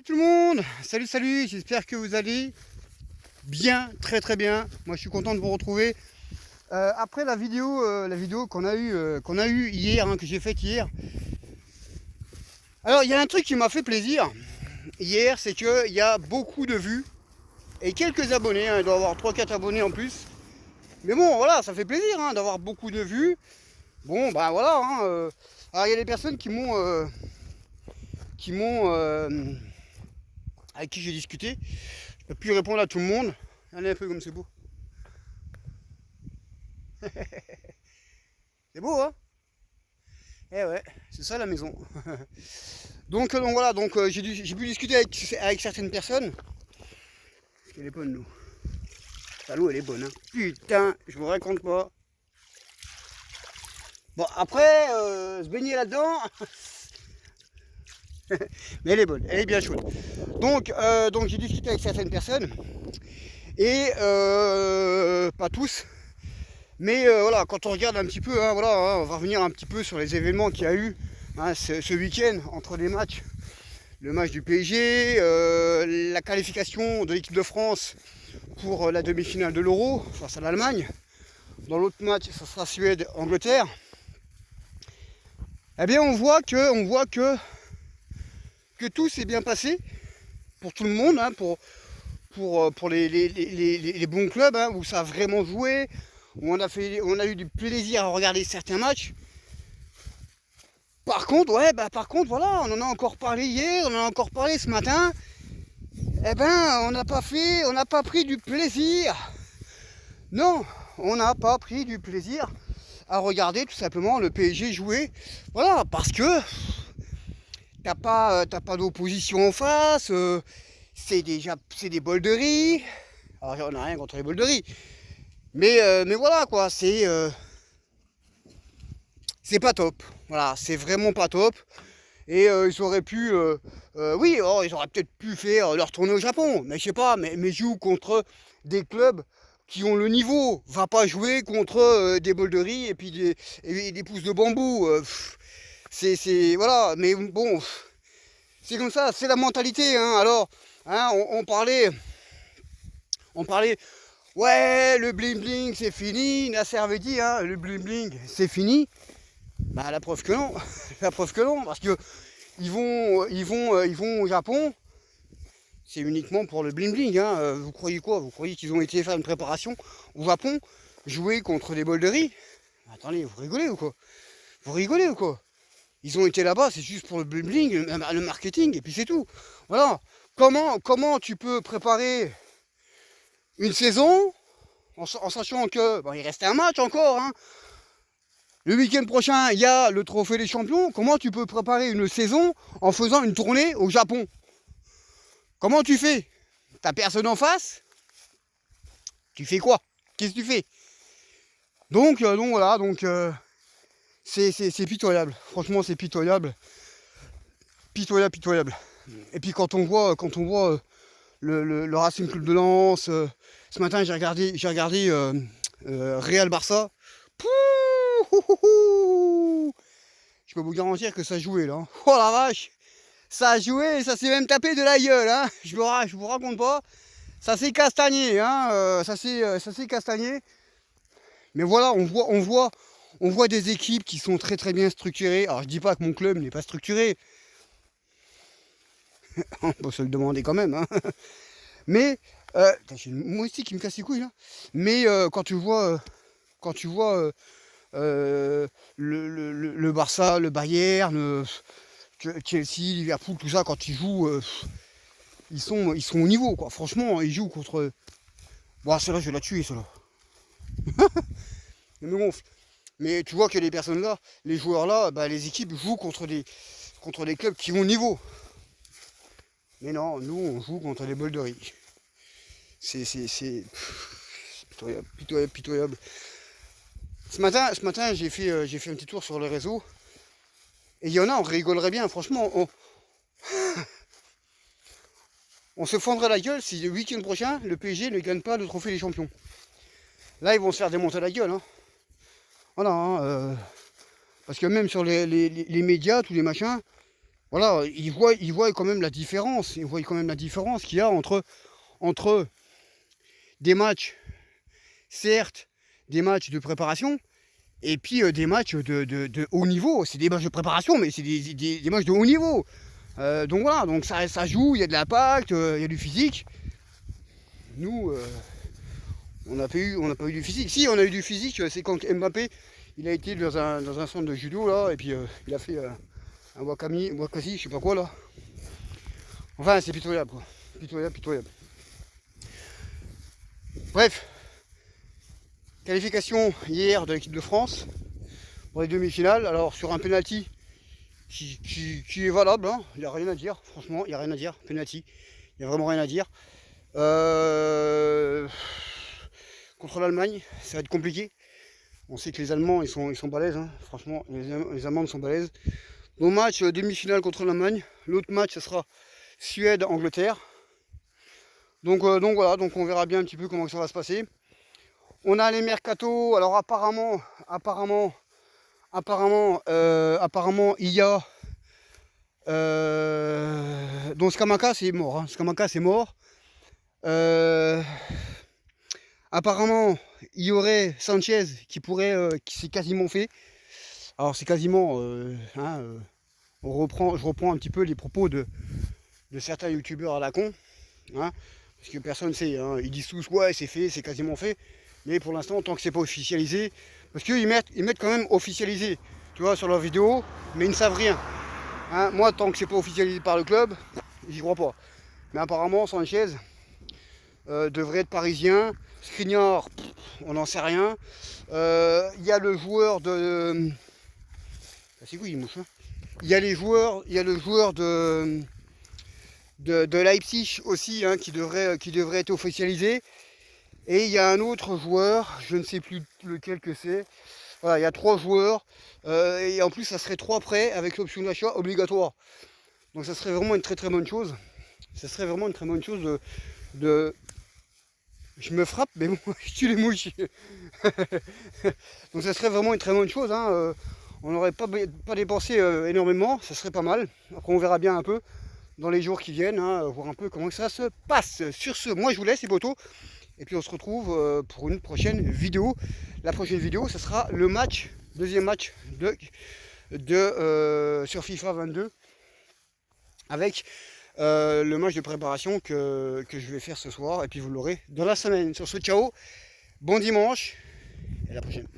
tout le monde, salut, j'espère que vous allez bien, très bien. Moi je suis content de vous retrouver. Après la vidéo qu'on a eu hier, que j'ai faite hier. Alors il y a un truc qui m'a fait plaisir hier, c'est qu'il y a beaucoup de vues et quelques abonnés, il doit y avoir 3-4 abonnés en plus. Mais bon voilà, ça fait plaisir d'avoir beaucoup de vues. Bon bah voilà, alors il y a des personnes qui m'ont avec qui j'ai discuté. Je peux plus répondre à tout le monde. Regardez un peu comme c'est beau. C'est beau, hein? Eh ouais, c'est ça la maison. Donc voilà, j'ai pu discuter avec certaines personnes. Parce qu'elle est bonne, l'eau. L'eau, elle est bonne, hein. Putain, je vous raconte pas. Bon, après, se baigner là-dedans. Mais elle est bonne, elle est bien chaude. Donc j'ai discuté avec certaines personnes. Et pas tous. Mais voilà, quand on regarde un petit peu, on va revenir un petit peu sur les événements qu'il y a eu ce week-end entre les matchs. Le match du PSG, la qualification de l'équipe de France pour la demi-finale de l'Euro face à l'Allemagne. Dans l'autre match, ça sera Suède-Angleterre. Eh bien, on voit que tout s'est bien passé pour tout le monde, pour les bons clubs, où ça a vraiment joué, où on a eu du plaisir à regarder certains matchs. Par contre, voilà, on en a encore parlé hier, on en a encore parlé ce matin. Eh ben, on n'a pas pris du plaisir. Non, on n'a pas pris du plaisir à regarder tout simplement le PSG jouer. Voilà, parce que t'as pas d'opposition en face. C'est des bols de riz. Alors, on n'a rien contre les bols de riz. Mais voilà quoi, c'est pas top. Voilà, c'est vraiment pas top. Et ils auraient pu, ils auraient peut-être pu faire leur tournée au Japon, mais je sais pas, mais jouent contre des clubs qui ont le niveau. Va pas jouer contre des bols de riz et puis des pousses de bambou. Voilà, mais bon, c'est comme ça, c'est la mentalité. Alors, on parlait, ouais, le bling bling c'est fini. Nasser avait dit, le bling bling c'est fini. Bah la preuve que non, parce que ils vont au Japon, c'est uniquement pour le bling bling. Vous croyez quoi? Vous croyez qu'ils ont été faire une préparation au Japon, jouer contre des bols de riz? Attendez, vous rigolez ou quoi? Ils ont été là-bas, c'est juste pour le bling bling, le marketing, et puis c'est tout. Voilà. Comment tu peux préparer une saison en sachant que il reste un match encore, Le week-end prochain, il y a le trophée des champions. Comment tu peux préparer une saison en faisant une tournée au Japon? Comment tu fais? T'as personne en face? Tu fais quoi? Qu'est-ce que tu fais? Donc voilà, c'est pitoyable. Franchement, c'est pitoyable. Pitoyable. Et puis quand on voit le Racing Club de Lens, ce matin j'ai regardé Real Barça. Je peux vous garantir que ça jouait là. Oh la vache, ça a joué, ça s'est même tapé de la gueule. Je vous raconte pas. Ça s'est castagné, ça s'est castagné. Mais voilà, on voit des équipes qui sont très bien structurées. Alors je dis pas que mon club n'est pas structuré. On peut se le demander quand même. Mais j'ai une moustique qui me casse les couilles là. Mais quand tu vois le Barça, le Bayern, Chelsea, Liverpool, tout ça, quand ils jouent, ils sont au niveau, quoi. Franchement, ils jouent contre. Bon, celle-là, je vais la tuer, celle-là. Elle me gonfle. Mais tu vois que les personnes là, les joueurs là, les équipes jouent contre des clubs qui ont le niveau. Mais non, nous, on joue contre des bols de riz. C'est pitoyable. Ce matin, j'ai fait un petit tour sur le réseau. Et il y en a, on rigolerait bien, franchement. On se fendrait la gueule si le week-end prochain, le PSG ne gagne pas le trophée des champions. Là, ils vont se faire démonter la gueule. Voilà. Parce que même sur les médias, tous les machins, voilà, ils voient quand même la différence. Ils voient quand même la différence qu'il y a entre des matchs, certes, des matchs de préparation, et puis des matchs de haut niveau. C'est des matchs de préparation, mais c'est des matchs de haut niveau. Donc voilà, donc ça joue, il y a de l'impact, il y a du physique. Nous, on n'a pas eu du physique. Si, on a eu du physique, c'est quand Mbappé, il a été dans un centre de judo, là, et puis il a fait un wakasi, je sais pas quoi, là. Enfin, c'est pitoyable, quoi. Pitoyable. Bref, qualification hier de l'équipe de France pour les demi-finales. Alors, sur un penalty qui est valable, hein. Il n'y a rien à dire, franchement, il n'y a rien à dire. Penalty, il n'y a vraiment rien à dire. Contre l'Allemagne, ça va être compliqué. On sait que les Allemands, ils sont balèzes, hein. Franchement, les Allemands sont balèzes. Nos matchs demi-finale contre l'Allemagne. L'autre match, ce sera Suède-Angleterre. Donc voilà, donc on verra bien un petit peu comment ça va se passer. On a les mercato. Alors apparemment, il y a donc Scamacca, c'est mort. Hein. Scamacca, c'est mort. Apparemment, il y aurait Sanchez qui s'est quasiment fait. Alors c'est quasiment, je reprends un petit peu les propos de certains youtubeurs à la con, hein, parce que personne ne sait, hein, ils disent tous ouais c'est fait, c'est quasiment fait, mais pour l'instant tant que c'est pas officialisé, parce qu'ils mettent quand même officialisé, tu vois, sur leurs vidéos, mais ils ne savent rien. Hein. Moi tant que c'est pas officialisé par le club, j'y crois pas. Mais apparemment Sanchez devrait être parisien, Skriniar, on n'en sait rien. Il y a le joueur de... c'est quoi il mouche, hein. Il y a le joueur de Leipzig aussi, hein, qui devrait être officialisé. Et il y a un autre joueur, je ne sais plus lequel que c'est. Voilà, il y a 3 joueurs. Et en plus, ça serait 3 prêts avec l'option d'achat obligatoire. Donc ça serait vraiment une très très bonne chose. Ça serait vraiment une très bonne chose de... Je me frappe, mais bon, je tue les mouches. Donc ça serait vraiment une très bonne chose, hein. On n'aurait pas dépensé énormément, ça serait pas mal. Après on verra bien un peu dans les jours qui viennent, hein, voir un peu comment ça se passe. Sur ce, moi je vous laisse les potos, et puis on se retrouve pour une prochaine vidéo. La prochaine vidéo, ce sera le match, deuxième match sur FIFA 22, avec le match de préparation que je vais faire ce soir, et puis vous l'aurez dans la semaine. Sur ce, ciao, bon dimanche, et à la prochaine.